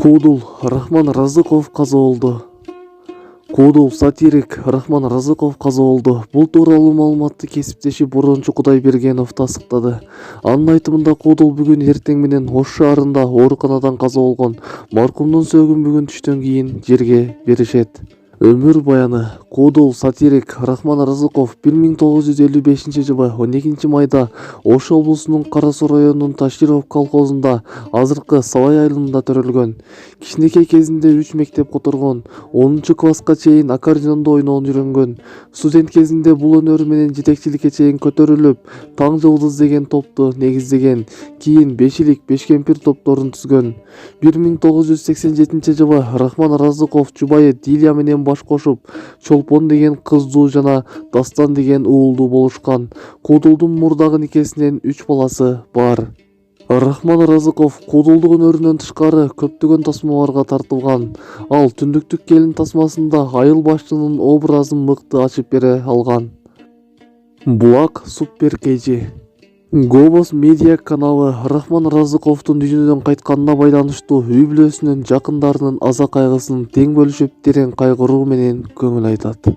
Куудул Рахман Разыков каза болду. Куудул сатирик Рахман Разыков каза болду. Бул тууралуу маалыматты кесиптеши Борончу Кудайбергенов тастыктады. Анын айтымында Куудул бүгүн эртең менен Ош шаарында ооруканадан каза болгон маркумдун сөөгүн бүгүн түштөн кийин жерге беришет. Өмүр баяны. Куудул сатирик Рахман Разыков 1955-жылы 12 майда Ош облусунун Кара Суу районунун Таширов колхозунда азыркы Сабай айылында төрөлгөн. Кичинекей кезинде 3 мектеп которгон, 10-класска чейин аккордеондо ойноон үйрөнгөн. Студент кезинде бул өнөрү менен жетекчиликке чейин көтөрүлүп, Таң Жылдыз деген топту негиздеген, кийин Бешилик, Бешкемпир топторун түзгөн. 1987-жылы Рахман Разыков жубайы Дилия менен баш кошуп, Чолпон деген кыздуу жана Дастан деген уулду болушкан. Куудулдун мурдагы никесинен 3 баласы бар. Рахман Разыков куудулдук өнөрүнөн тышкары көптөгөн тасмаларга тартылган. Ал Түндүктүк келин тасмасында айыл башчынын образын мыкты ачып бере алган. Булак супер кежи. Голос медиа каналы Рахман Разыковдун дүйнөдөн кайтканына байланыштуу үй бүлөсүнүн жакындарынын аза кайгысын тең бөлүшүп, терең кайгыруу менен көңүл айтат.